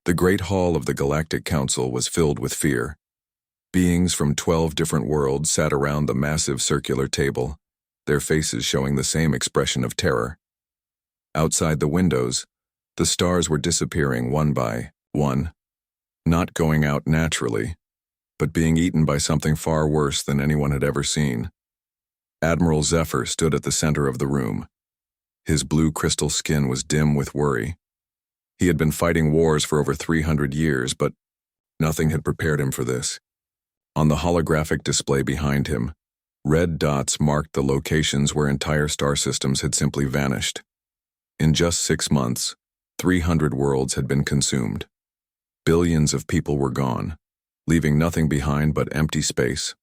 The Great Hall of the Galactic Council was filled with fear. Beings from 12 different worlds sat around the massive circular table, their faces showing the same expression of terror. Outside the windows, the stars were disappearing one by one, not going out naturally, but being eaten by something far worse than anyone had ever seen. Admiral Zephyr stood at the center of the room. His blue crystal skin was dim with worry. He had been fighting wars for over 300 years, but nothing had prepared him for this. On the holographic display behind him, red dots marked the locations where entire star systems had simply vanished. In just 6 months, 300 worlds had been consumed. Billions of people were gone, leaving nothing behind but empty space.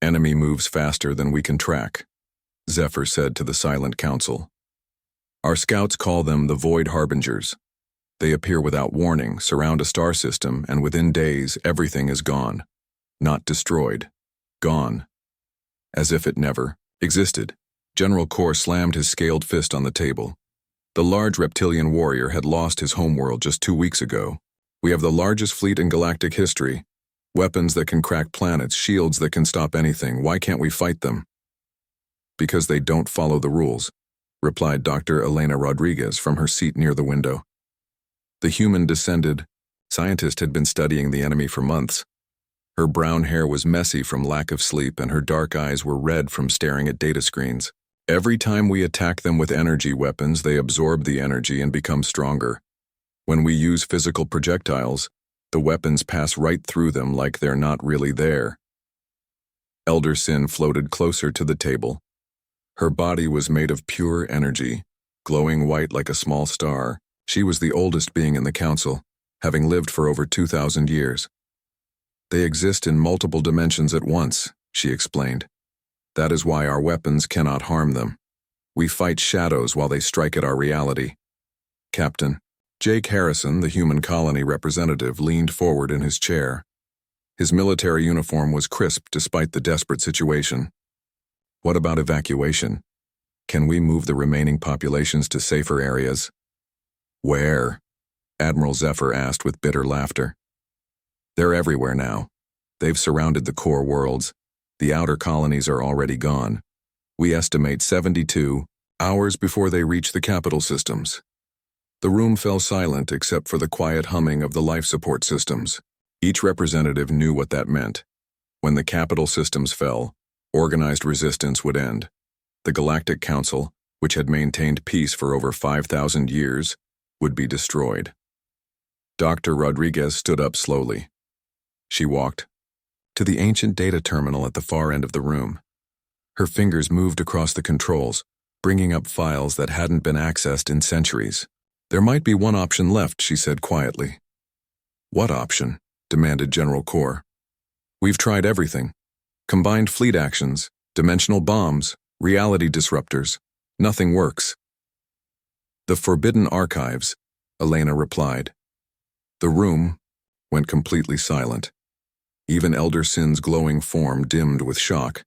Enemy moves faster than we can track, Zephyr said to the Silent Council. Our scouts call them the Void Harbingers. They appear without warning, surround a star system, and within days everything is gone. Not destroyed. Gone. As if it never existed. General Kor slammed his scaled fist on the table. The large reptilian warrior had lost his homeworld just 2 weeks ago. We have the largest fleet in galactic history. Weapons that can crack planets, shields that can stop anything. Why can't we fight them? Because they don't follow the rules, replied Dr. Elena Rodriguez from her seat near the window. The human descended scientist had been studying the enemy for months. Her brown hair was messy from lack of sleep, and her dark eyes were red from staring at data screens. Every time we attack them with energy weapons, they absorb the energy and become stronger. When we use physical projectiles, the weapons pass right through them like they're not really there. Elder Sin floated closer to the table. Her body was made of pure energy, glowing white like a small star. She was the oldest being in the council, having lived for over 2,000 years. They exist in multiple dimensions at once, she explained. That is why our weapons cannot harm them. We fight shadows while they strike at our reality. Captain Jake Harrison, the human colony representative, leaned forward in his chair. His military uniform was crisp despite the desperate situation. What about evacuation? Can we move the remaining populations to safer areas? Where? Admiral Zephyr asked with bitter laughter. They're everywhere now. They've surrounded the core worlds. The outer colonies are already gone. We estimate 72 hours before they reach the capital systems. The room fell silent except for the quiet humming of the life support systems. Each representative knew what that meant. When the capital systems fell, organized resistance would end. The Galactic Council, which had maintained peace for over 5,000 years, would be destroyed. Dr. Rodriguez stood up slowly. She walked to the ancient data terminal at the far end of the room. Her fingers moved across the controls, bringing up files that hadn't been accessed in centuries. There might be one option left, she said quietly. What option? Demanded General Kor. We've tried everything. Combined fleet actions, dimensional bombs, reality disruptors. Nothing works. The Forbidden Archives, Elena replied. The room went completely silent. Even Elder Sin's glowing form dimmed with shock.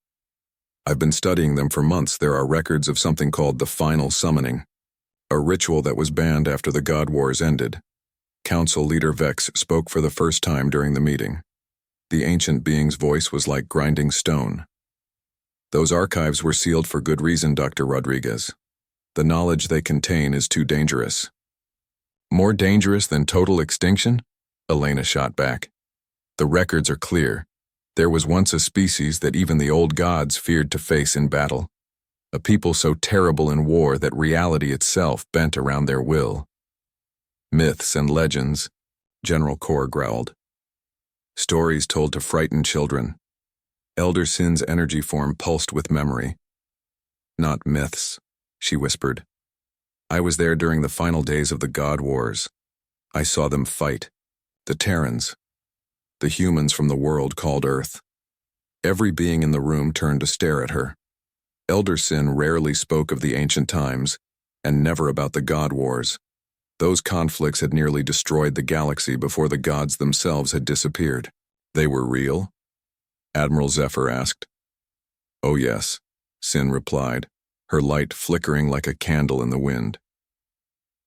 I've been studying them for months. There are records of something called the Final Summoning, a ritual that was banned after the God Wars ended. Council Leader Vex spoke for the first time during the meeting. The ancient being's voice was like grinding stone. Those archives were sealed for good reason, Dr. Rodriguez. The knowledge they contain is too dangerous. More dangerous than total extinction? Elena shot back. The records are clear. There was once a species that even the old gods feared to face in battle. A people so terrible in war that reality itself bent around their will. Myths and legends, General Kor growled. Stories told to frighten children. Elder Sin's energy form pulsed with memory. Not myths, she whispered. I was there during the final days of the God Wars. I saw them fight. The Terrans. The humans from the world called Earth. Every being in the room turned to stare at her. Elder Sin rarely spoke of the ancient times, and never about the God Wars. Those conflicts had nearly destroyed the galaxy before the gods themselves had disappeared. They were real? Admiral Zephyr asked. Oh yes, Sin replied, her light flickering like a candle in the wind.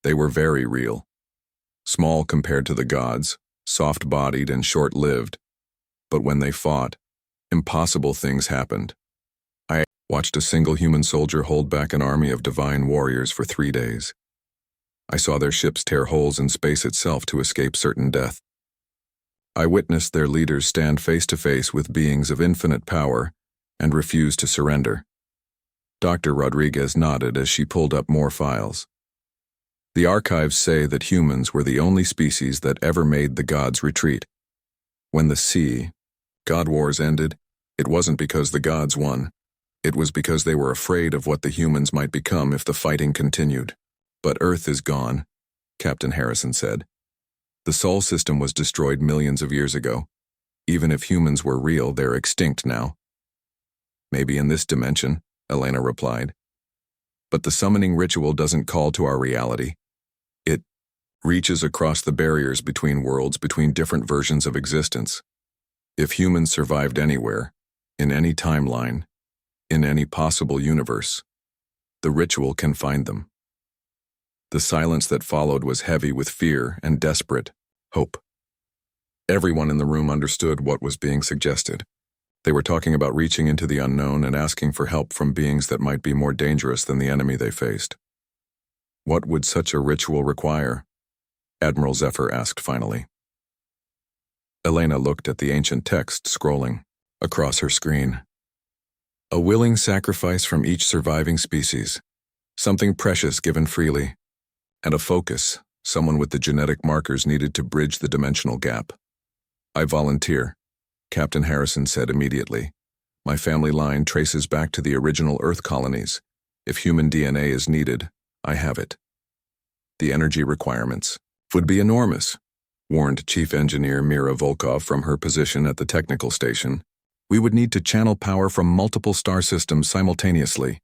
They were very real. small compared to the gods, soft-bodied and short-lived. But when they fought, impossible things happened. I watched a single human soldier hold back an army of divine warriors for 3 days. I saw their ships tear holes in space itself to escape certain death. I witnessed their leaders stand face to face with beings of infinite power and refuse to surrender. Dr. Rodriguez nodded as she pulled up more files. The archives say that humans were the only species that ever made the gods retreat. When the God Wars ended, it wasn't because the gods won. It was because they were afraid of what the humans might become if the fighting continued. But Earth is gone, Captain Harrison said. The Sol system was destroyed millions of years ago. Even if humans were real, they're extinct now. Maybe in this dimension, Elena replied. But the summoning ritual doesn't call to our reality. It reaches across the barriers between worlds, between different versions of existence. If humans survived anywhere, in any timeline, in any possible universe, the ritual can find them. The silence that followed was heavy with fear and desperate hope. Everyone in the room understood what was being suggested. They were talking about reaching into the unknown and asking for help from beings that might be more dangerous than the enemy they faced. What would such a ritual require? Admiral Zephyr asked finally. Elena looked at the ancient text scrolling across her screen. A willing sacrifice from each surviving species, something precious given freely, and a focus, someone with the genetic markers needed to bridge the dimensional gap. I volunteer, Captain Harrison said immediately. My family line traces back to the original Earth colonies. If human DNA is needed, I have it. The energy requirements would be enormous, warned Chief Engineer Mira Volkov from her position at the technical station. We would need to channel power from multiple star systems simultaneously.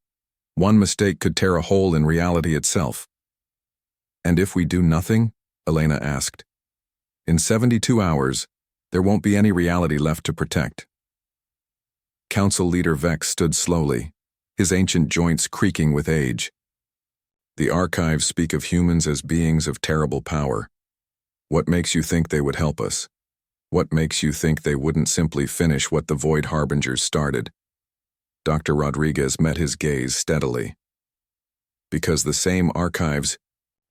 One mistake could tear a hole in reality itself. And if we do nothing? Elena asked. In 72 hours, there won't be any reality left to protect. Council Leader Vex stood slowly, his ancient joints creaking with age. The archives speak of humans as beings of terrible power. What makes you think they would help us? What makes you think they wouldn't simply finish what the Void Harbingers started? Dr. Rodriguez met his gaze steadily. Because the same archives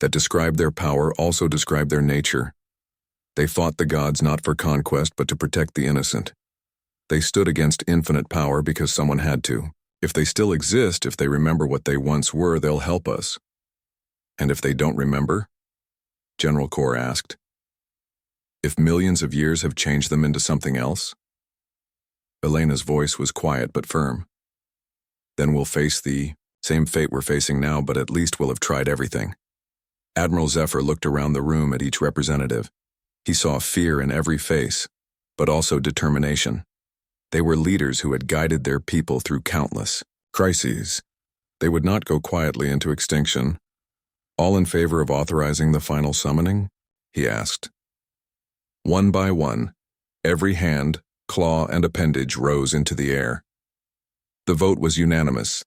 that describe their power also describe their nature. They fought the gods not for conquest but to protect the innocent. They stood against infinite power because someone had to. If they still exist, if they remember what they once were, they'll help us. And if they don't remember? General Kor asked. If millions of years have changed them into something else? Elena's voice was quiet but firm. Then we'll face the same fate we're facing now, but at least we'll have tried everything. Admiral Zephyr looked around the room at each representative. He saw fear in every face, but also determination. They were leaders who had guided their people through countless crises. They would not go quietly into extinction. All in favor of authorizing the final summoning? He asked. One by one, every hand, claw, and appendage rose into the air. The vote was unanimous.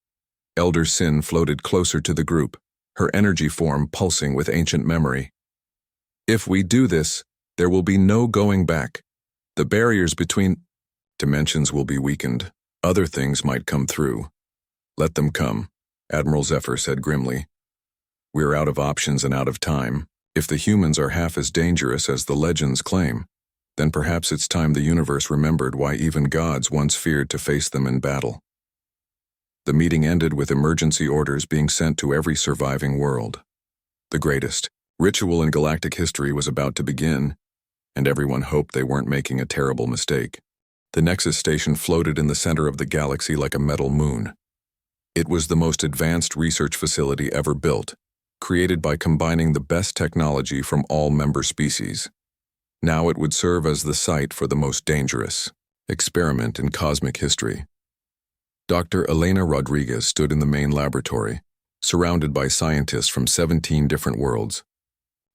Elder Sin floated closer to the group, her energy form pulsing with ancient memory. If we do this, there will be no going back. The barriers between dimensions will be weakened. Other things might come through. Let them come, Admiral Zephyr said grimly. We're out of options and out of time. If the humans are half as dangerous as the legends claim, then perhaps it's time the universe remembered why even gods once feared to face them in battle. The meeting ended with emergency orders being sent to every surviving world. The greatest ritual in galactic history was about to begin, and everyone hoped they weren't making a terrible mistake. The Nexus station floated in the center of the galaxy like a metal moon. It was the most advanced research facility ever built, created by combining the best technology from all member species. Now it would serve as the site for the most dangerous experiment in cosmic history. Dr. Elena Rodriguez stood in the main laboratory, surrounded by scientists from 17 different worlds.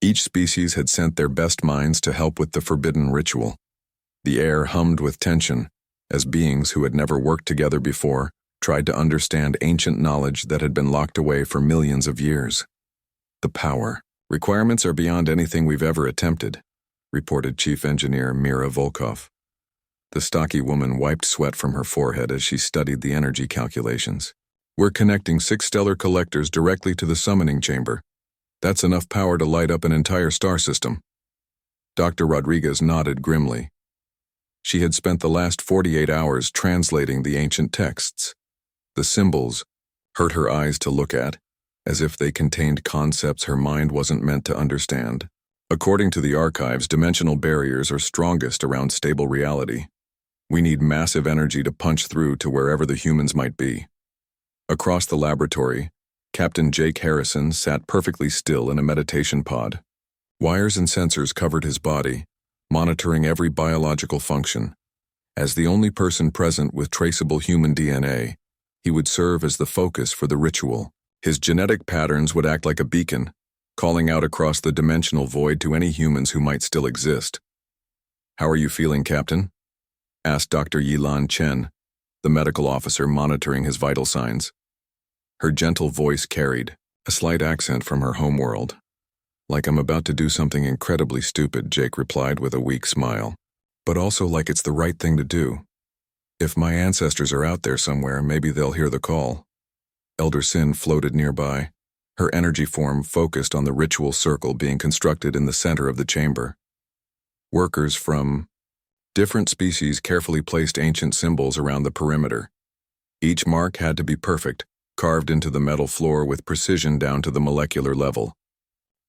Each species had sent their best minds to help with the forbidden ritual. The air hummed with tension, as beings who had never worked together before tried to understand ancient knowledge that had been locked away for millions of years. The power, Requirements are beyond anything we've ever attempted, reported Chief Engineer Mira Volkov. The stocky woman wiped sweat from her forehead as she studied the energy calculations. We're connecting 6 stellar collectors directly to the summoning chamber. That's enough power to light up an entire star system. Dr. Rodriguez nodded grimly. She had spent the last 48 hours translating the ancient texts. The symbols hurt her eyes to look at, as if they contained concepts her mind wasn't meant to understand. According to the archives, dimensional barriers are strongest around stable reality. We need massive energy to punch through to wherever the humans might be. Across the laboratory, Captain Jake Harrison sat perfectly still in a meditation pod. Wires and sensors covered his body, monitoring every biological function. As the only person present with traceable human DNA, he would serve as the focus for the ritual. His genetic patterns would act like a beacon, calling out across the dimensional void to any humans who might still exist. "How are you feeling, Captain?" asked Dr. Yilan Chen, the medical officer monitoring his vital signs. Her gentle voice carried a slight accent from her homeworld. "Like I'm about to do something incredibly stupid," Jake replied with a weak smile. "But also like it's the right thing to do. If my ancestors are out there somewhere, maybe they'll hear the call." Elder Sin floated nearby, her energy form focused on the ritual circle being constructed in the center of the chamber. Workers from different species carefully placed ancient symbols around the perimeter. Each mark had to be perfect, carved into the metal floor with precision down to the molecular level.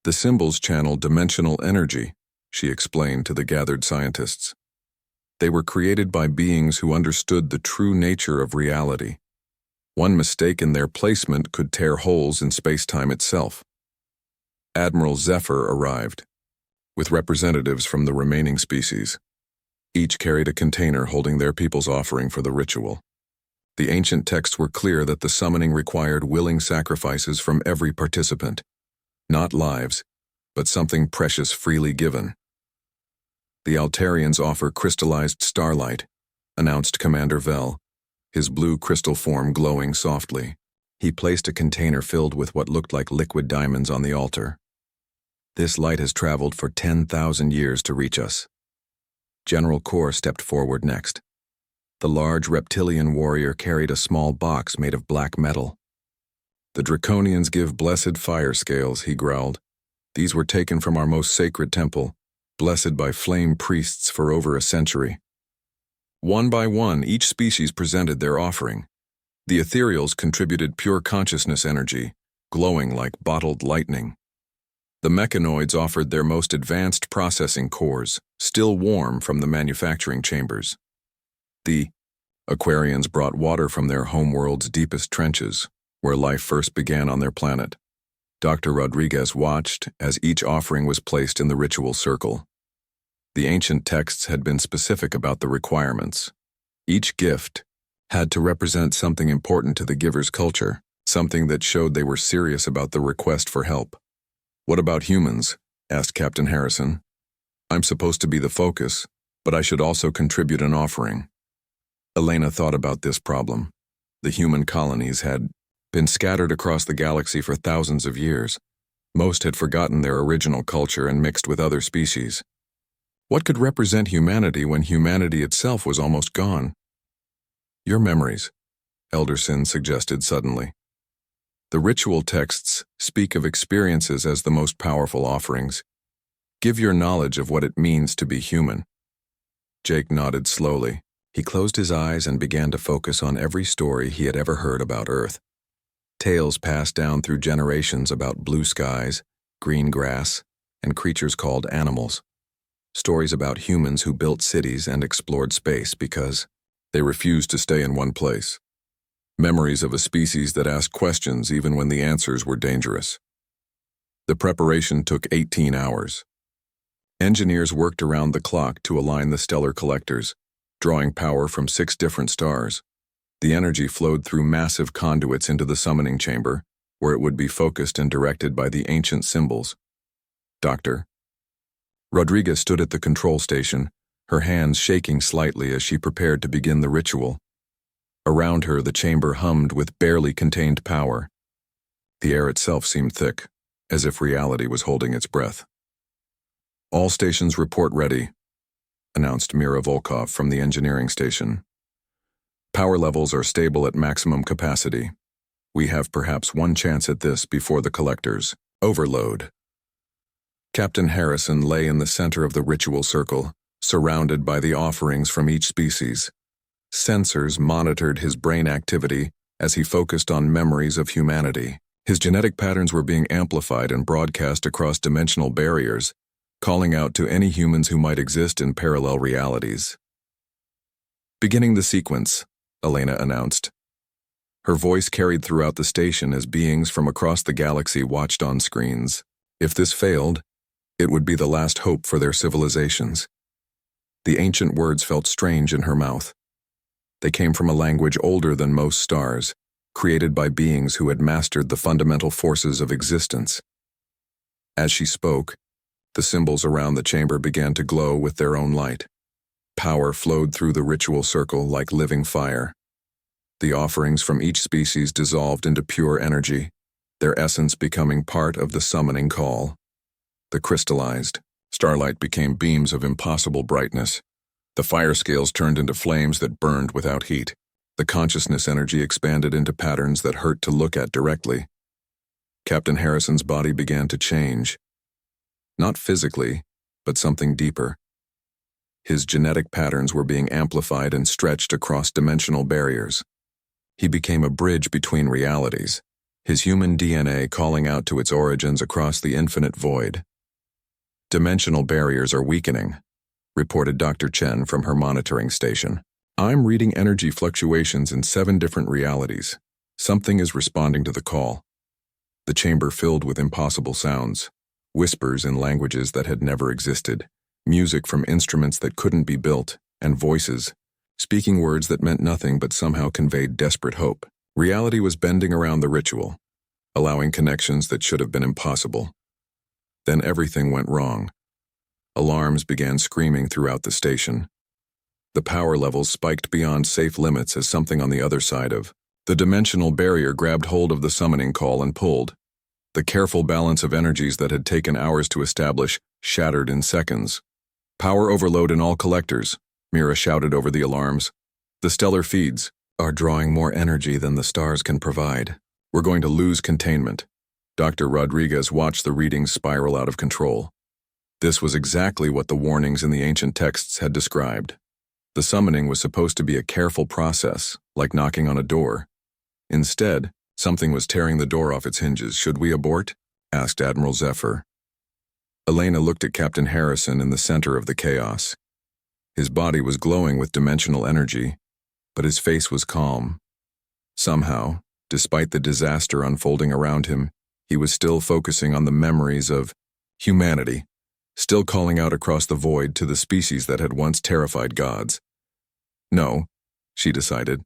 The symbols channeled dimensional energy, she explained to the gathered scientists. They were created by beings who understood the true nature of reality. One mistake in their placement could tear holes in space-time itself. Admiral Zephyr arrived, with representatives from the remaining species. Each carried a container holding their people's offering for the ritual. The ancient texts were clear that the summoning required willing sacrifices from every participant. Not lives, but something precious freely given. "The Altarians offer crystallized starlight," announced Commander Vell, his blue crystal form glowing softly. He placed a container filled with what looked like liquid diamonds on the altar. "This light has traveled for 10,000 years to reach us." General Kor stepped forward next. The large reptilian warrior carried a small box made of black metal. "The Draconians give blessed fire scales," he growled. "These were taken from our most sacred temple, blessed by flame priests for over a century." One by one, each species presented their offering. The ethereals contributed pure consciousness energy, glowing like bottled lightning. The mechanoids offered their most advanced processing cores, still warm from the manufacturing chambers. The Aquarians brought water from their homeworld's deepest trenches, where life first began on their planet. Dr. Rodriguez watched as each offering was placed in the ritual circle. The ancient texts had been specific about the requirements. Each gift had to represent something important to the giver's culture, something that showed they were serious about the request for help. "What about humans?" asked Captain Harrison. "I'm supposed to be the focus, but I should also contribute an offering." Elena thought about this problem. The human colonies had been scattered across the galaxy for thousands of years. Most had forgotten their original culture and mixed with other species. What could represent humanity when humanity itself was almost gone? "Your memories," Elder Sin suggested suddenly. "The ritual texts speak of experiences as the most powerful offerings. Give your knowledge of what it means to be human." Jake nodded slowly. He closed his eyes and began to focus on every story he had ever heard about Earth. Tales passed down through generations about blue skies, green grass, and creatures called animals. Stories about humans who built cities and explored space because they refused to stay in one place. Memories of a species that asked questions even when the answers were dangerous. The preparation took 18 hours. Engineers worked around the clock to align the stellar collectors, drawing power from 6 different stars. The energy flowed through massive conduits into the summoning chamber, where it would be focused and directed by the ancient symbols. "Doctor." Rodriguez stood at the control station, her hands shaking slightly as she prepared to begin the ritual. Around her, the chamber hummed with barely contained power. The air itself seemed thick, as if reality was holding its breath. "All stations report ready," announced Mira Volkov from the engineering station. "Power levels are stable at maximum capacity. We have perhaps one chance at this before the collectors overload." Captain Harrison lay in the center of the ritual circle, surrounded by the offerings from each species. Sensors monitored his brain activity as he focused on memories of humanity. His genetic patterns were being amplified and broadcast across dimensional barriers, calling out to any humans who might exist in parallel realities. "Beginning the sequence," Elena announced. Her voice carried throughout the station as beings from across the galaxy watched on screens. If this failed, it would be the last hope for their civilizations. The ancient words felt strange in her mouth. They came from a language older than most stars, created by beings who had mastered the fundamental forces of existence. As she spoke, the symbols around the chamber began to glow with their own light. Power flowed through the ritual circle like living fire. The offerings from each species dissolved into pure energy, their essence becoming part of the summoning call. The crystallized starlight became beams of impossible brightness. The fire scales turned into flames that burned without heat. The consciousness energy expanded into patterns that hurt to look at directly. Captain Harrison's body began to change. Not physically, but something deeper. His genetic patterns were being amplified and stretched across dimensional barriers. He became a bridge between realities, his human DNA calling out to its origins across the infinite void. "Dimensional barriers are weakening," reported Dr. Chen from her monitoring station. "I'm reading energy fluctuations in 7 different realities. Something is responding to the call." The chamber filled with impossible sounds, whispers in languages that had never existed, music from instruments that couldn't be built, and voices, speaking words that meant nothing but somehow conveyed desperate hope. Reality was bending around the ritual, allowing connections that should have been impossible. Then everything went wrong. Alarms began screaming throughout the station. The power levels spiked beyond safe limits as something on the other side of the dimensional barrier grabbed hold of the summoning call and pulled. The careful balance of energies that had taken hours to establish shattered in seconds. "Power overload in all collectors," Mira shouted over the alarms. "The stellar feeds are drawing more energy than the stars can provide. We're going to lose containment." Dr. Rodriguez watched the readings spiral out of control. This was exactly what the warnings in the ancient texts had described. The summoning was supposed to be a careful process, like knocking on a door. Instead, something was tearing the door off its hinges. "Should we abort?" asked Admiral Zephyr. Elena looked at Captain Harrison in the center of the chaos. His body was glowing with dimensional energy, but his face was calm. Somehow, despite the disaster unfolding around him, he was still focusing on the memories of humanity, still calling out across the void to the species that had once terrified gods. "No," she decided.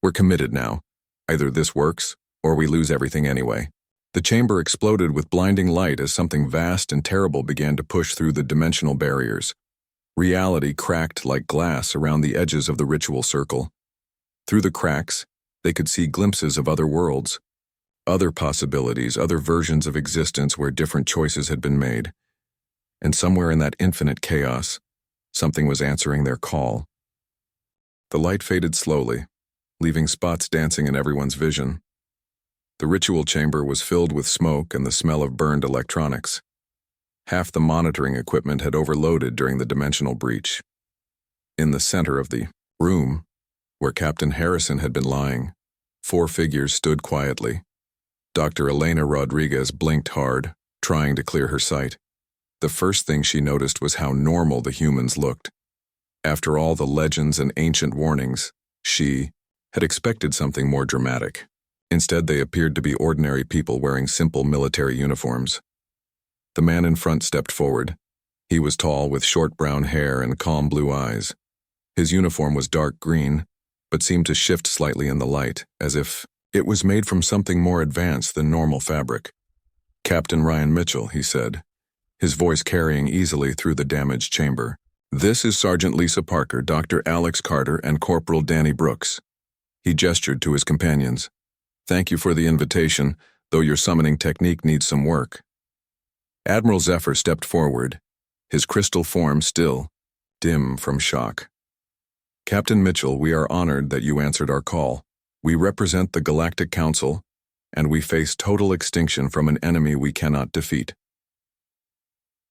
"We're committed now. Either this works, or we lose everything anyway." The chamber exploded with blinding light as something vast and terrible began to push through the dimensional barriers. Reality cracked like glass around the edges of the ritual circle. Through the cracks, they could see glimpses of other worlds, other possibilities, other versions of existence where different choices had been made. And somewhere in that infinite chaos, something was answering their call. The light faded slowly, leaving spots dancing in everyone's vision. The ritual chamber was filled with smoke and the smell of burned electronics. Half the monitoring equipment had overloaded during the dimensional breach. In the center of the room, where Captain Harrison had been lying, 4 figures stood quietly. Dr. Elena Rodriguez blinked hard, trying to clear her sight. The first thing she noticed was how normal the humans looked. After all the legends and ancient warnings, she had expected something more dramatic. Instead, they appeared to be ordinary people wearing simple military uniforms. The man in front stepped forward. He was tall with short brown hair and calm blue eyes. His uniform was dark green, but seemed to shift slightly in the light, as if it was made from something more advanced than normal fabric. "Captain Ryan Mitchell," he said, his voice carrying easily through the damaged chamber. "This is Sergeant Lisa Parker, Dr. Alex Carter, and Corporal Danny Brooks." He gestured to his companions. "Thank you for the invitation, though your summoning technique needs some work. Admiral Zephyr stepped forward, his crystal form still dim from shock. Captain Mitchell, we are honored that you answered our call. We represent the Galactic Council, and we face total extinction from an enemy we cannot defeat.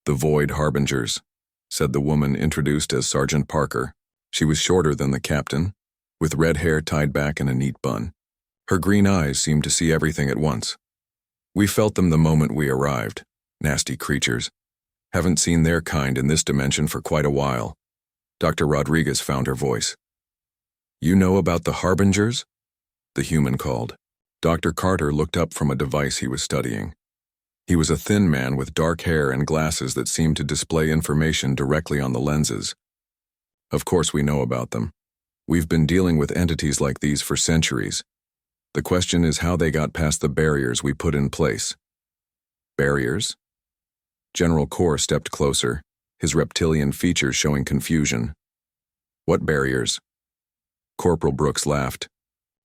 The Void Harbingers, said the woman introduced as Sergeant Parker. She was shorter than the captain, with red hair tied back in a neat bun. Her green eyes seemed to see everything at once. We felt them the moment we arrived. Nasty creatures. Haven't seen their kind in this dimension for quite a while. Dr. Rodriguez found her voice. You know about the Harbingers? The human called. Dr. Carter looked up from a device he was studying. He was a thin man with dark hair and glasses that seemed to display information directly on the lenses. Of course we know about them. We've been dealing with entities like these for centuries. The question is how they got past the barriers we put in place. Barriers? General Core stepped closer, his reptilian features showing confusion. What barriers? Corporal Brooks laughed.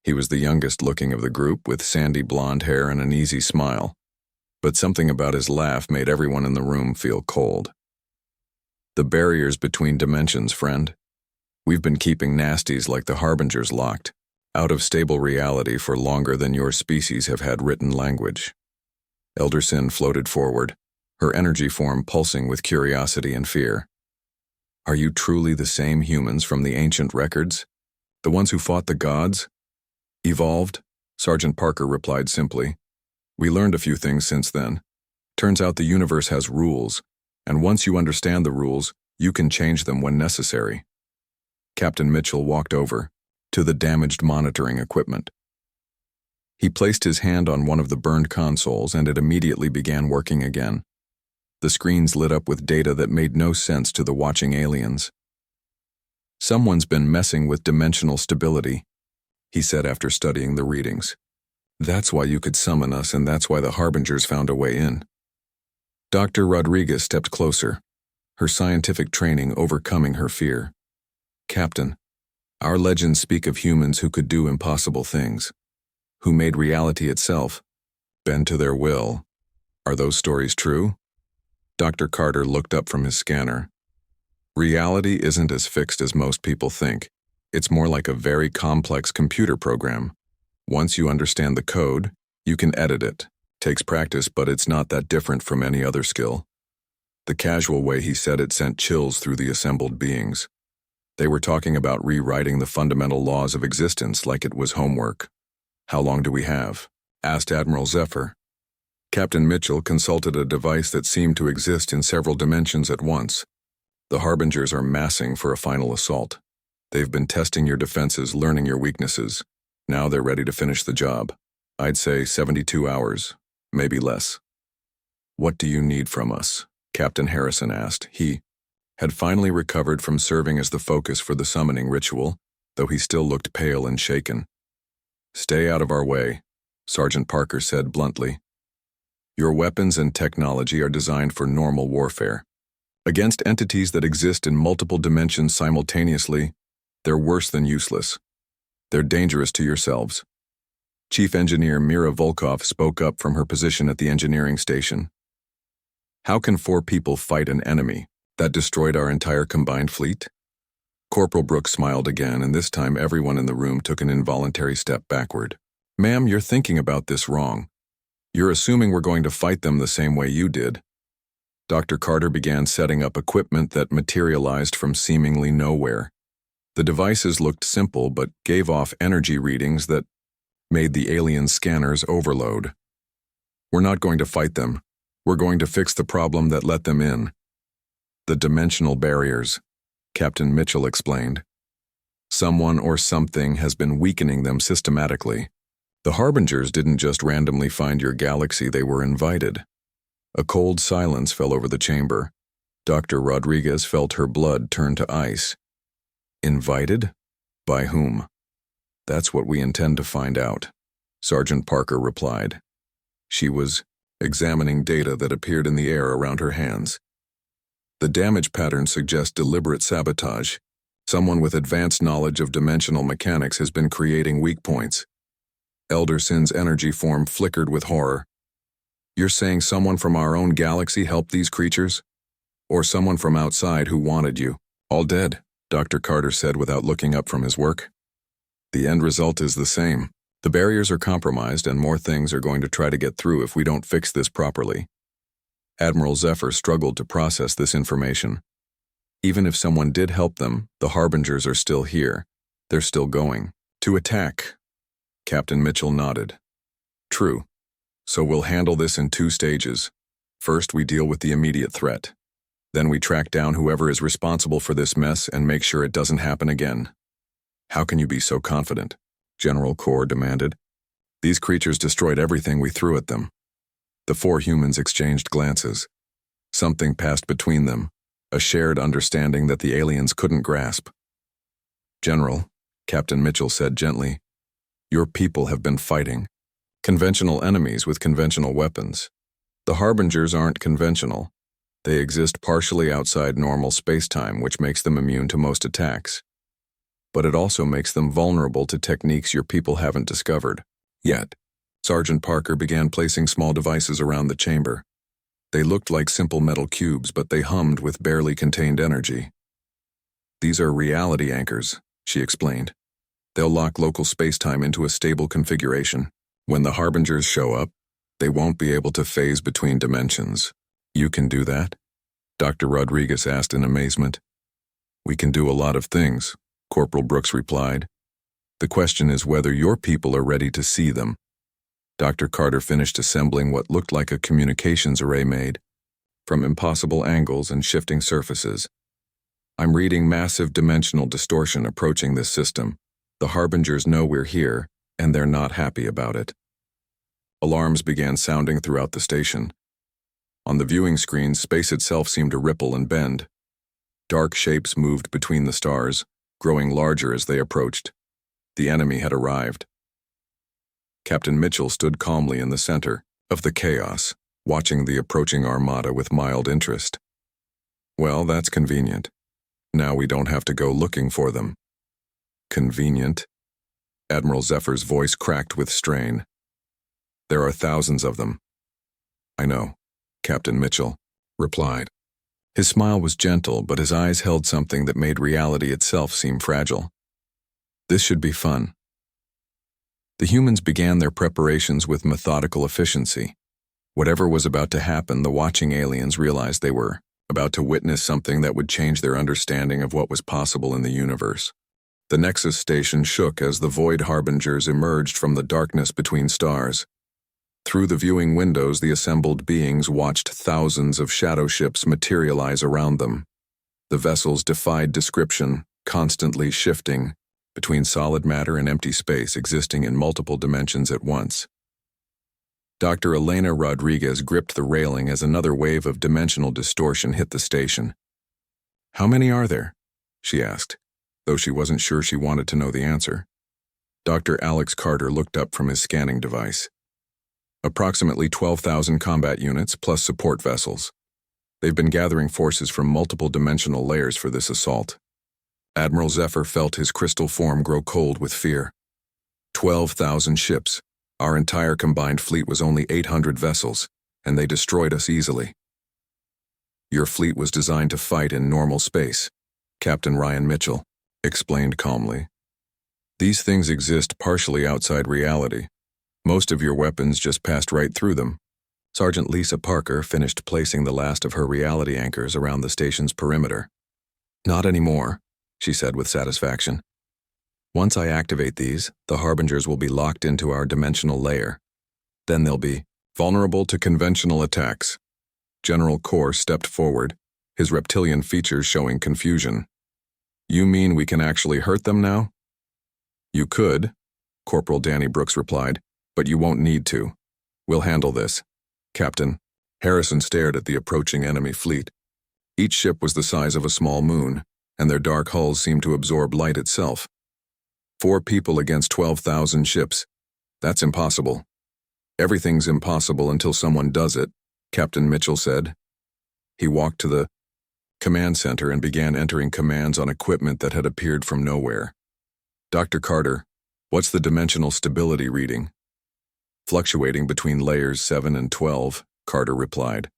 He was the youngest looking of the group, with sandy blonde hair and an easy smile. But something about his laugh made everyone in the room feel cold. The barriers between dimensions, friend. We've been keeping nasties like the Harbingers locked, out of stable reality for longer than your species have had written language. Elder Sin floated forward, her energy form pulsing with curiosity and fear. Are you truly the same humans from the ancient records? The ones who fought the gods? Evolved? Sergeant Parker replied simply. We learned a few things since then. Turns out the universe has rules, and once you understand the rules, you can change them when necessary. Captain Mitchell walked over to the damaged monitoring equipment. He placed his hand on one of the burned consoles and it immediately began working again. The screens lit up with data that made no sense to the watching aliens. Someone's been messing with dimensional stability, he said after studying the readings. That's why you could summon us, and that's why the Harbingers found a way in. Dr. Rodriguez stepped closer, her scientific training overcoming her fear. Captain, our legends speak of humans who could do impossible things, who made reality itself bend to their will. Are those stories true? Dr. Carter looked up from his scanner. Reality isn't as fixed as most people think. It's more like a very complex computer program. Once you understand the code, you can edit it. Takes practice, but it's not that different from any other skill. The casual way he said it sent chills through the assembled beings. They were talking about rewriting the fundamental laws of existence like it was homework. How long do we have? Asked Admiral Zephyr. Captain Mitchell consulted a device that seemed to exist in several dimensions at once. The Harbingers are massing for a final assault. They've been testing your defenses, learning your weaknesses. Now they're ready to finish the job. I'd say 72 hours, maybe less. What do you need from us? Captain Harrison asked. He had finally recovered from serving as the focus for the summoning ritual, though he still looked pale and shaken. Stay out of our way, Sergeant Parker said bluntly. Your weapons and technology are designed for normal warfare. Against entities that exist in multiple dimensions simultaneously, they're worse than useless. They're dangerous to yourselves. Chief Engineer Mira Volkov spoke up from her position at the engineering station. How can 4 people fight an enemy that destroyed our entire combined fleet? Corporal Brooks smiled again, and this time everyone in the room took an involuntary step backward. Ma'am, you're thinking about this wrong. You're assuming we're going to fight them the same way you did. Dr. Carter began setting up equipment that materialized from seemingly nowhere. The devices looked simple but gave off energy readings that made the alien scanners overload. We're not going to fight them. We're going to fix the problem that let them in. The dimensional barriers, Captain Mitchell explained. Someone or something has been weakening them systematically. The Harbingers didn't just randomly find your galaxy, they were invited. A cold silence fell over the chamber. Dr. Rodriguez felt her blood turn to ice. Invited? By whom? That's what we intend to find out, Sergeant Parker replied. She was examining data that appeared in the air around her hands. The damage pattern suggests deliberate sabotage. Someone with advanced knowledge of dimensional mechanics has been creating weak points. Elder Sin's energy form flickered with horror. You're saying someone from our own galaxy helped these creatures? Or someone from outside who wanted you? All dead, Dr. Carter said without looking up from his work. The end result is the same. The barriers are compromised and more things are going to try to get through if we don't fix this properly. Admiral Zephyr struggled to process this information. Even if someone did help them, the Harbingers are still here. They're still going to attack. Captain Mitchell nodded. True. So we'll handle this in 2 stages. First, we deal with the immediate threat. Then we track down whoever is responsible for this mess and make sure it doesn't happen again. How can you be so confident? General Kor demanded. These creatures destroyed everything we threw at them. The 4 humans exchanged glances. Something passed between them, a shared understanding that the aliens couldn't grasp. General, Captain Mitchell said gently, your people have been fighting conventional enemies with conventional weapons. The Harbingers aren't conventional. They exist partially outside normal space-time, which makes them immune to most attacks. But it also makes them vulnerable to techniques your people haven't discovered yet. Sergeant Parker began placing small devices around the chamber. They looked like simple metal cubes, but they hummed with barely contained energy. These are reality anchors, she explained. They'll lock local space-time into a stable configuration. When the Harbingers show up, they won't be able to phase between dimensions. You can do that? Dr. Rodriguez asked in amazement. We can do a lot of things, Corporal Brooks replied. The question is whether your people are ready to see them. Dr. Carter finished assembling what looked like a communications array made from impossible angles and shifting surfaces. I'm reading massive dimensional distortion approaching this system. The Harbingers know we're here, and they're not happy about it. Alarms began sounding throughout the station. On the viewing screen, space itself seemed to ripple and bend. Dark shapes moved between the stars, growing larger as they approached. The enemy had arrived. Captain Mitchell stood calmly in the center of the chaos, watching the approaching armada with mild interest. Well, that's convenient. Now we don't have to go looking for them. Convenient? Admiral Zephyr's voice cracked with strain. There are thousands of them. I know, Captain Mitchell replied. His smile was gentle, but his eyes held something that made reality itself seem fragile. This should be fun. The humans began their preparations with methodical efficiency. Whatever was about to happen, the watching aliens realized they were about to witness something that would change their understanding of what was possible in the universe. The Nexus station shook as the Void Harbingers emerged from the darkness between stars. Through the viewing windows, the assembled beings watched thousands of shadow ships materialize around them. The vessels defied description, constantly shifting between solid matter and empty space, existing in multiple dimensions at once. Dr. Elena Rodriguez gripped the railing as another wave of dimensional distortion hit the station. How many are there? She asked, though she wasn't sure she wanted to know the answer. Dr. Alex Carter looked up from his scanning device. Approximately 12,000 combat units plus support vessels. They've been gathering forces from multiple dimensional layers for this assault. Admiral Zephyr felt his crystal form grow cold with fear. 12,000 ships. Our entire combined fleet was only 800 vessels, and they destroyed us easily. Your fleet was designed to fight in normal space, Captain Ryan Mitchell explained calmly. These things exist partially outside reality. Most of your weapons just passed right through them. Sergeant Lisa Parker finished placing the last of her reality anchors around the station's perimeter. Not anymore, she said with satisfaction. Once I activate these, the Harbingers will be locked into our dimensional layer. Then they'll be vulnerable to conventional attacks. General Kor stepped forward, his reptilian features showing confusion. You mean we can actually hurt them now? You could, Corporal Danny Brooks replied, but you won't need to. We'll handle this, Captain. Harrison stared at the approaching enemy fleet. Each ship was the size of a small moon, and their dark hulls seemed to absorb light itself. 4 people against 12,000 ships. That's impossible. Everything's impossible until someone does it, Captain Mitchell said. He walked to the command center and began entering commands on equipment that had appeared from nowhere. Dr. Carter, what's the dimensional stability reading? Fluctuating between layers 7 and 12, Carter replied.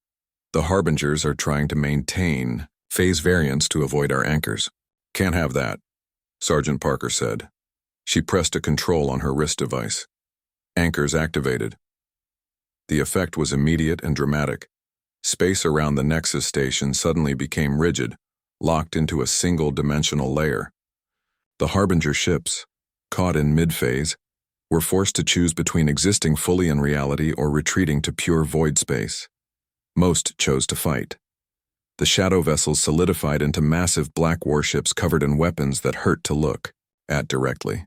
The Harbingers are trying to maintain phase variance to avoid our anchors. Can't have that, Sergeant Parker said. She pressed a control on her wrist device. Anchors activated. The effect was immediate and dramatic. Space around the Nexus station suddenly became rigid, locked into a single-dimensional layer. The Harbinger ships, caught in mid-phase, were forced to choose between existing fully in reality or retreating to pure void space. Most chose to fight. The shadow vessels solidified into massive black warships covered in weapons that hurt to look at directly.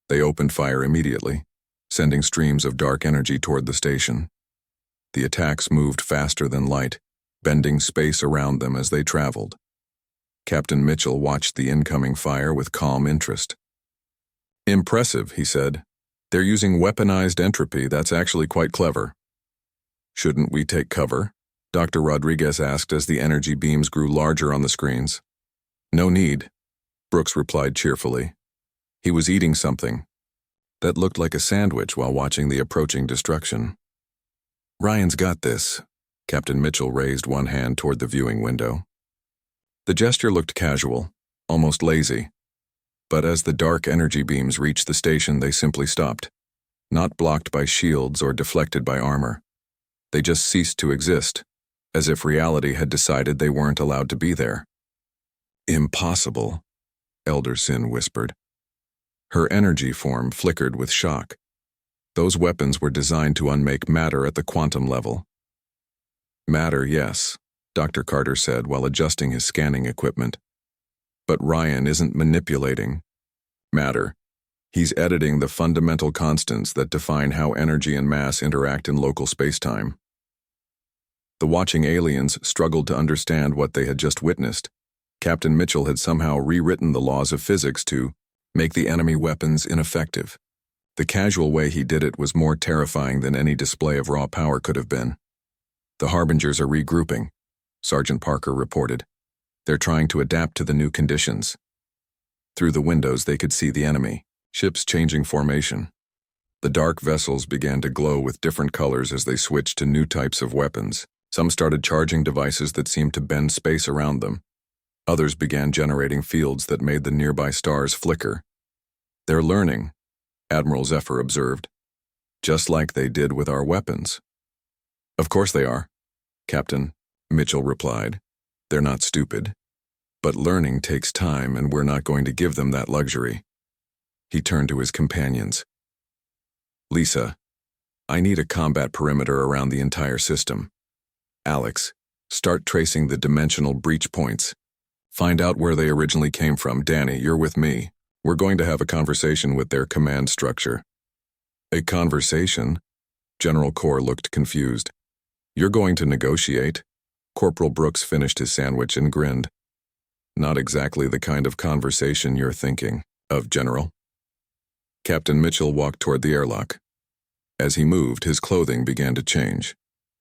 They opened fire immediately, sending streams of dark energy toward the station. The attacks moved faster than light, bending space around them as they traveled. Captain Mitchell watched the incoming fire with calm interest. Impressive, he said. They're using weaponized entropy. That's actually quite clever. Shouldn't we take cover? Dr. Rodriguez asked as the energy beams grew larger on the screens. No need, Brooks replied cheerfully. He was eating something that looked like a sandwich while watching the approaching destruction. Ryan's got this. Captain Mitchell raised one hand toward the viewing window. The gesture looked casual, almost lazy. But as the dark energy beams reached the station, they simply stopped, not blocked by shields or deflected by armor. They just ceased to exist, as if reality had decided they weren't allowed to be there. Impossible, Elder Sin whispered. Her energy form flickered with shock. Those weapons were designed to unmake matter at the quantum level. Matter, yes, Dr. Carter said while adjusting his scanning equipment. But Ryan isn't manipulating matter. He's editing the fundamental constants that define how energy and mass interact in local spacetime. The watching aliens struggled to understand what they had just witnessed. Captain Mitchell had somehow rewritten the laws of physics to make the enemy weapons ineffective. The casual way he did it was more terrifying than any display of raw power could have been. The Harbingers are regrouping, Sergeant Parker reported. They're trying to adapt to the new conditions. Through the windows they could see the enemy, ships changing formation. The dark vessels began to glow with different colors as they switched to new types of weapons. Some started charging devices that seemed to bend space around them. Others began generating fields that made the nearby stars flicker. They're learning, Admiral Zephyr observed, just like they did with our weapons. Of course they are, Captain Mitchell replied. They're not stupid. But learning takes time, and we're not going to give them that luxury. He turned to his companions. Lisa, I need a combat perimeter around the entire system. Alex, start tracing the dimensional breach points. Find out where they originally came from. Danny, you're with me. We're going to have a conversation with their command structure. A conversation? General Corr looked confused. You're going to negotiate? Corporal Brooks finished his sandwich and grinned. Not exactly the kind of conversation you're thinking of, General. Captain Mitchell walked toward the airlock. As he moved, his clothing began to change.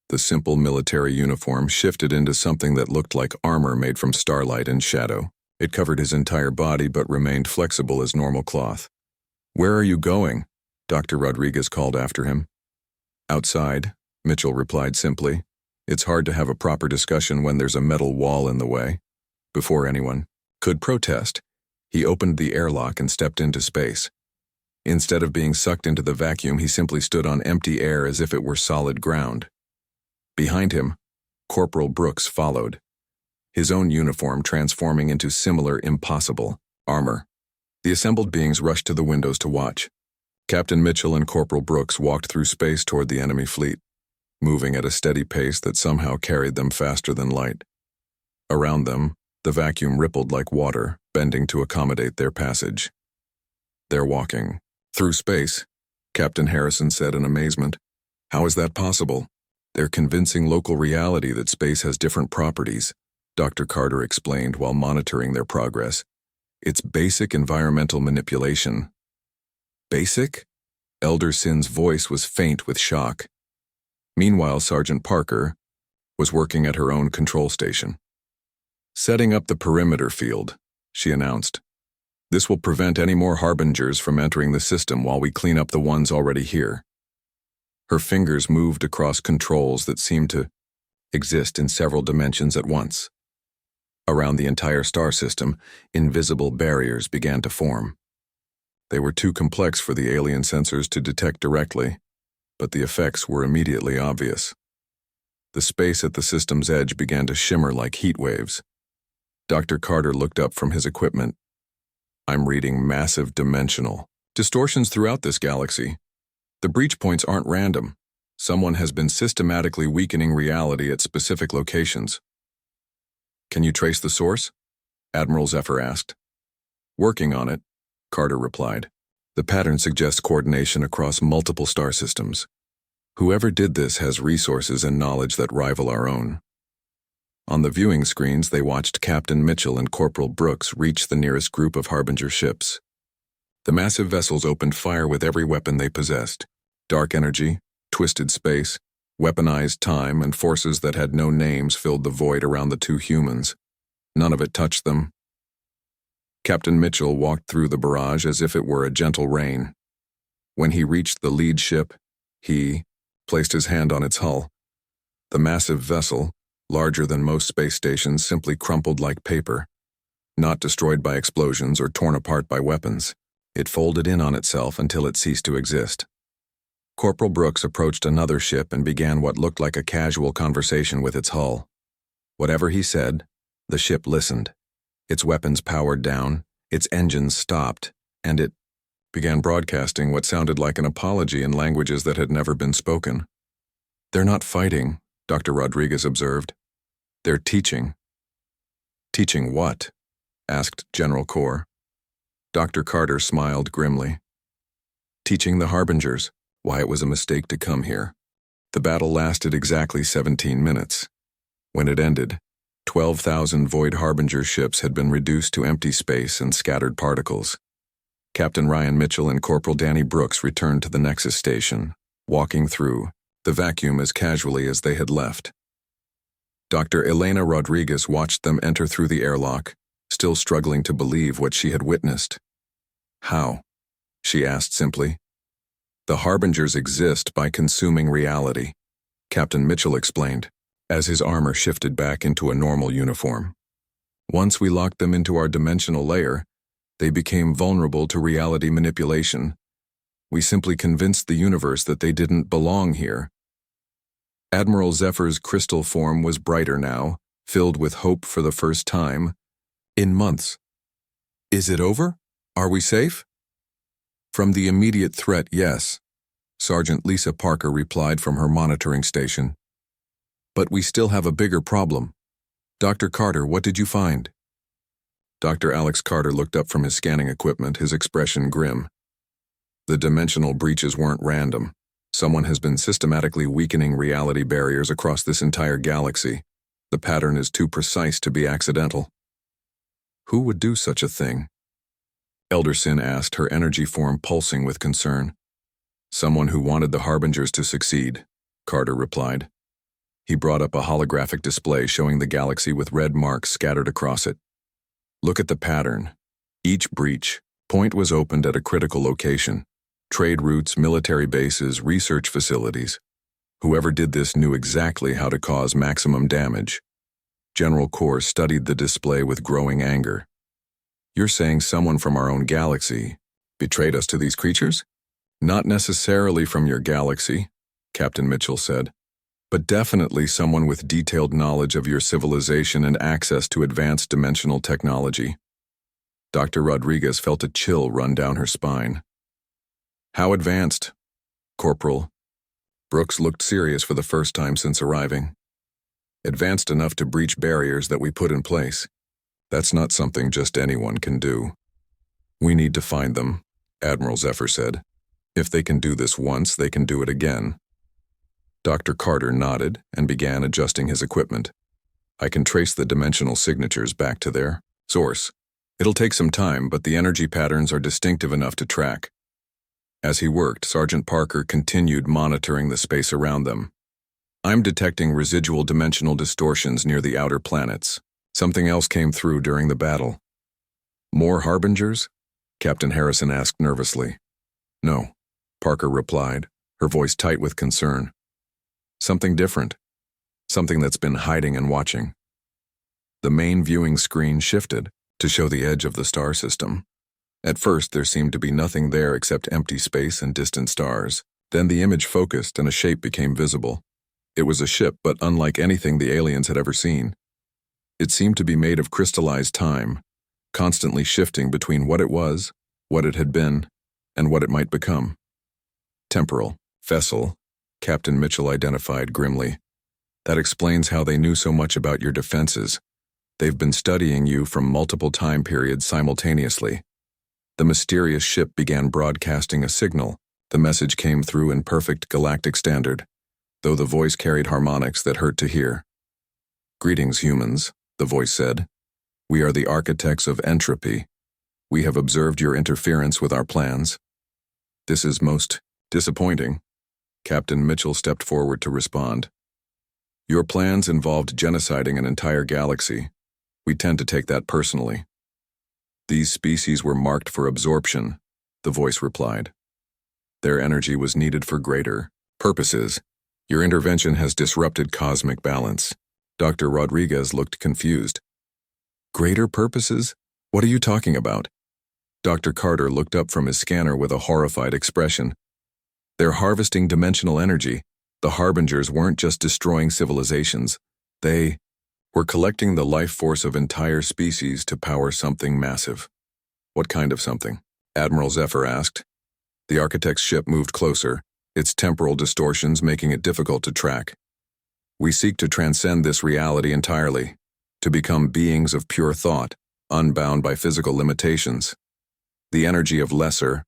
The simple military uniform shifted into something that looked like armor made from starlight and shadow. It covered his entire body but remained flexible as normal cloth. Where are you going? Dr. Rodriguez called after him. Outside, Mitchell replied simply. It's hard to have a proper discussion when there's a metal wall in the way. Before anyone could protest, he opened the airlock and stepped into space. Instead of being sucked into the vacuum, he simply stood on empty air as if it were solid ground. Behind him, Corporal Brooks followed, his own uniform transforming into similar impossible armor. The assembled beings rushed to the windows to watch. Captain Mitchell and Corporal Brooks walked through space toward the enemy fleet, moving at a steady pace that somehow carried them faster than light. Around them, the vacuum rippled like water, bending to accommodate their passage. They're walking through space, Captain Harrison said in amazement. How is that possible? They're convincing local reality that space has different properties, Dr. Carter explained while monitoring their progress. It's basic environmental manipulation. Basic? Elder Sin's voice was faint with shock. Meanwhile, Sergeant Parker was working at her own control station. Setting up the perimeter field, she announced. This will prevent any more Harbingers from entering the system while we clean up the ones already here. Her fingers moved across controls that seemed to exist in several dimensions at once. Around the entire star system, invisible barriers began to form. They were too complex for the alien sensors to detect directly, but the effects were immediately obvious. The space at the system's edge began to shimmer like heat waves. Dr. Carter looked up from his equipment. I'm reading massive dimensional distortions throughout this galaxy. The breach points aren't random. Someone has been systematically weakening reality at specific locations. Can you trace the source? Admiral Zephyr asked. Working on it, Carter replied. The pattern suggests coordination across multiple star systems. Whoever did this has resources and knowledge that rival our own. On the viewing screens, they watched Captain Mitchell and Corporal Brooks reach the nearest group of Harbinger ships. The massive vessels opened fire with every weapon they possessed. Dark energy, twisted space, weaponized time, and forces that had no names filled the void around the two humans. None of it touched them. Captain Mitchell walked through the barrage as if it were a gentle rain. When he reached the lead ship, he placed his hand on its hull. The massive vessel, larger than most space stations, simply crumpled like paper, not destroyed by explosions or torn apart by weapons. It folded in on itself until it ceased to exist. Corporal Brooks approached another ship and began what looked like a casual conversation with its hull. Whatever he said, the ship listened. Its weapons powered down, its engines stopped, and it began broadcasting what sounded like an apology in languages that had never been spoken. They're not fighting, Dr. Rodriguez observed. They're teaching. Teaching what? Asked General Corr. Dr. Carter smiled grimly. Teaching the Harbingers why it was a mistake to come here. The battle lasted exactly 17 minutes. When it ended, 12,000 Void Harbinger ships had been reduced to empty space and scattered particles. Captain Ryan Mitchell and Corporal Danny Brooks returned to the Nexus station, walking through the vacuum as casually as they had left. Dr. Elena Rodriguez watched them enter through the airlock, still struggling to believe what she had witnessed. How? She asked simply. The Harbingers exist by consuming reality, Captain Mitchell explained, as his armor shifted back into a normal uniform. Once we locked them into our dimensional layer, they became vulnerable to reality manipulation. We simply convinced the universe that they didn't belong here. Admiral Zephyr's crystal form was brighter now, filled with hope for the first time in months. Is it over? Are we safe? From the immediate threat, yes, Sergeant Lisa Parker replied from her monitoring station. But we still have a bigger problem. Dr. Carter, what did you find? Dr. Alex Carter looked up from his scanning equipment, his expression grim. The dimensional breaches weren't random. Someone has been systematically weakening reality barriers across this entire galaxy. The pattern is too precise to be accidental. Who would do such a thing? Elderson asked, her energy form pulsing with concern. Someone who wanted the Harbingers to succeed, Carter replied. He brought up a holographic display showing the galaxy with red marks scattered across it. Look at the pattern. Each breach point was opened at a critical location. Trade routes, military bases, research facilities. Whoever did this knew exactly how to cause maximum damage. General Corr studied the display with growing anger. You're saying someone from our own galaxy betrayed us to these creatures? Not necessarily from your galaxy, Captain Mitchell said, but definitely someone with detailed knowledge of your civilization and access to advanced dimensional technology. Dr. Rodriguez felt a chill run down her spine. How advanced? Corporal. Brooks looked serious for the first time since arriving. Advanced enough to breach barriers that we put in place. That's not something just anyone can do. We need to find them, Admiral Zephyr said. If they can do this once, they can do it again. Dr. Carter nodded and began adjusting his equipment. I can trace the dimensional signatures back to their source. It'll take some time, but the energy patterns are distinctive enough to track. As he worked, Sergeant Parker continued monitoring the space around them. I'm detecting residual dimensional distortions near the outer planets. Something else came through during the battle. More Harbingers? Captain Harrison asked nervously. No, Parker replied, her voice tight with concern. Something different. Something that's been hiding and watching. The main viewing screen shifted to show the edge of the star system. At first, there seemed to be nothing there except empty space and distant stars. Then the image focused and a shape became visible. It was a ship, but unlike anything the aliens had ever seen. It seemed to be made of crystallized time, constantly shifting between what it was, what it had been, and what it might become. Temporal, vessel, Captain Mitchell identified grimly. That explains how they knew so much about your defenses. They've been studying you from multiple time periods simultaneously. The mysterious ship began broadcasting a signal. The message came through in perfect galactic standard, though the voice carried harmonics that hurt to hear. "Greetings, humans," the voice said. "We are the architects of entropy. We have observed your interference with our plans. This is most disappointing." Captain Mitchell stepped forward to respond. "Your plans involved genociding an entire galaxy. We tend to take that personally." "These species were marked for absorption," the voice replied. "Their energy was needed for greater purposes. Your intervention has disrupted cosmic balance." Dr. Rodriguez looked confused. "Greater purposes? What are you talking about?" Dr. Carter looked up from his scanner with a horrified expression. "They're harvesting dimensional energy. The Harbingers weren't just destroying civilizations. They were collecting the life force of entire species to power something massive." "What kind of something?" Admiral Zephyr asked. The architect's ship moved closer, its temporal distortions making it difficult to track. "We seek to transcend this reality entirely, to become beings of pure thought, unbound by physical limitations. The energy of lesser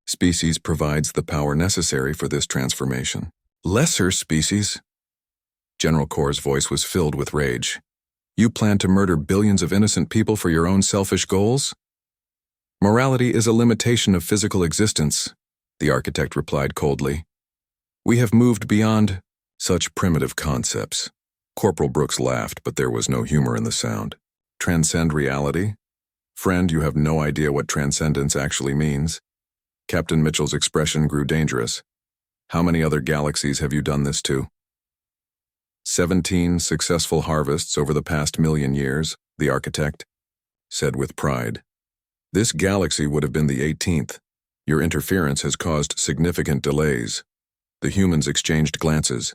species provides the power necessary for this transformation." "Lesser species?" General Kor's voice was filled with rage. "You plan to murder billions of innocent people for your own selfish goals?" "Morality is a limitation of physical existence," the architect replied coldly. "We have moved beyond such primitive concepts." Corporal Brooks laughed, but there was no humor in the sound. "Transcend reality? Friend, you have no idea what transcendence actually means." Captain Mitchell's expression grew dangerous. "How many other galaxies have you done this to?" 17 successful harvests over the past 1,000,000 years, the architect said with pride. "This galaxy would have been the 18th. Your interference has caused significant delays." The humans exchanged glances.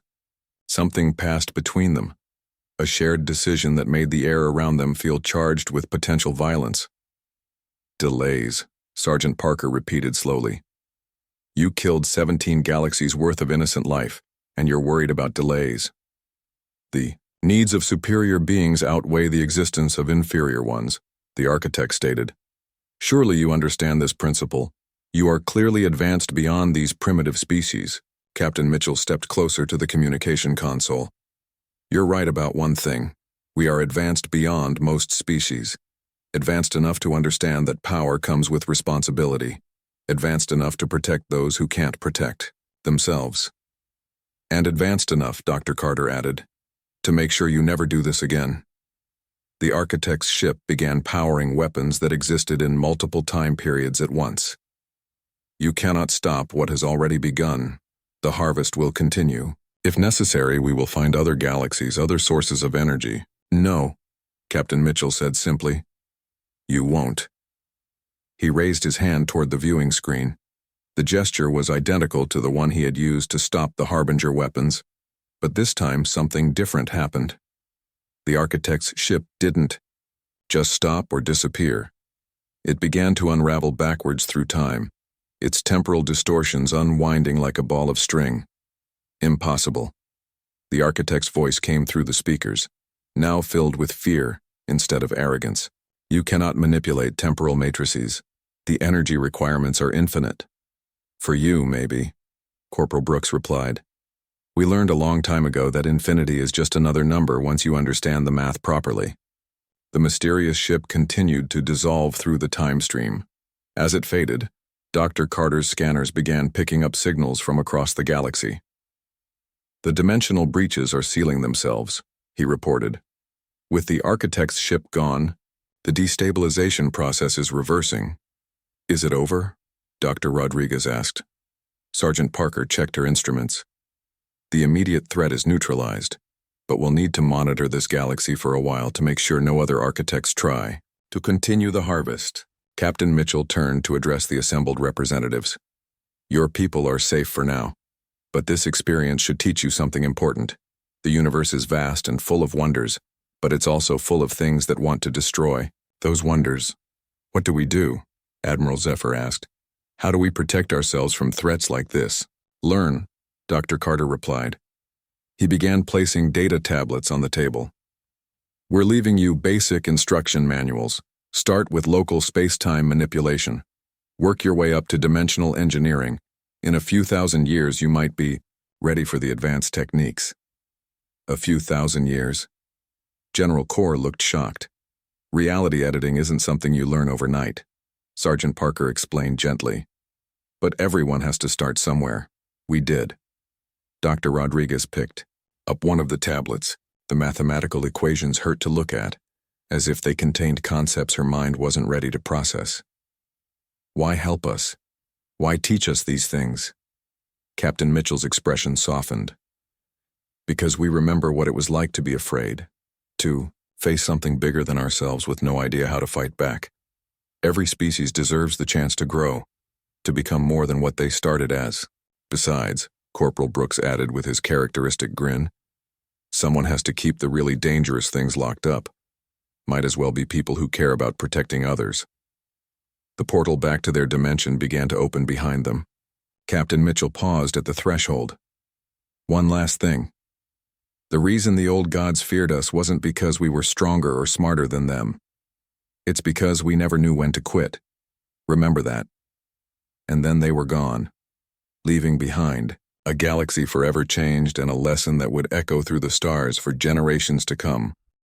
Something passed between them, a shared decision that made the air around them feel charged with potential violence. "Delays," Sergeant Parker repeated slowly. "You killed 17 galaxies worth of innocent life, and you're worried about delays. The needs of superior beings outweigh the existence of inferior ones," the architect stated. "Surely you understand this principle. You are clearly advanced beyond these primitive species." Captain Mitchell stepped closer to the communication console. "You're right about one thing. We are advanced beyond most species. Advanced enough to understand that power comes with responsibility. Advanced enough to protect those who can't protect themselves. And advanced enough," Dr. Carter added, "to make sure you never do this again." The architect's ship began powering weapons that existed in multiple time periods at once. "You cannot stop what has already begun. The harvest will continue. If necessary, we will find other galaxies, other sources of energy." "No," Captain Mitchell said simply. "You won't." He raised his hand toward the viewing screen. The gesture was identical to the one he had used to stop the Harbinger weapons, but this time something different happened. The architect's ship didn't just stop or disappear. It began to unravel backwards through time, its temporal distortions unwinding like a ball of string. "Impossible." The architect's voice came through the speakers, now filled with fear instead of arrogance. "You cannot manipulate temporal matrices. The energy requirements are infinite." "For you, maybe," Corporal Brooks replied. "We learned a long time ago that infinity is just another number once you understand the math properly." The mysterious ship continued to dissolve through the time stream. As it faded, Dr. Carter's scanners began picking up signals from across the galaxy. "The dimensional breaches are sealing themselves," he reported. "With the architect's ship gone, the destabilization process is reversing." "Is it over?" Dr. Rodriguez asked. Sergeant Parker checked her instruments. The immediate threat is neutralized, but we'll need to monitor this galaxy for a while to make sure no other architects try to continue the harvest. Captain Mitchell turned to address the assembled representatives. Your people are safe for now, but this experience should teach you something important. The universe is vast and full of wonders, but it's also full of things that want to destroy those wonders. What do we do? Admiral Zephyr asked. How do we protect ourselves from threats like this? Learn, Dr. Carter replied. He began placing data tablets on the table. We're leaving you basic instruction manuals. Start with local space-time manipulation. Work your way up to dimensional engineering. In a few thousand years, you might be ready for the advanced techniques. A few thousand years? General Core looked shocked. Reality editing isn't something you learn overnight, Sergeant Parker explained gently. But everyone has to start somewhere. We did. Dr. Rodriguez picked up one of the tablets. The mathematical equations hurt to look at, as if they contained concepts her mind wasn't ready to process. Why help us? Why teach us these things? Captain Mitchell's expression softened. Because we remember what it was like to be afraid, to face something bigger than ourselves with no idea how to fight back. Every species deserves the chance to grow, to become more than what they started as. Besides, Corporal Brooks added with his characteristic grin, someone has to keep the really dangerous things locked up. Might as well be people who care about protecting others. The portal back to their dimension began to open behind them. Captain Mitchell paused at the threshold. One last thing. The reason the old gods feared us wasn't because we were stronger or smarter than them. It's because we never knew when to quit. Remember that. And then they were gone, leaving behind a galaxy forever changed and a lesson that would echo through the stars for generations to come.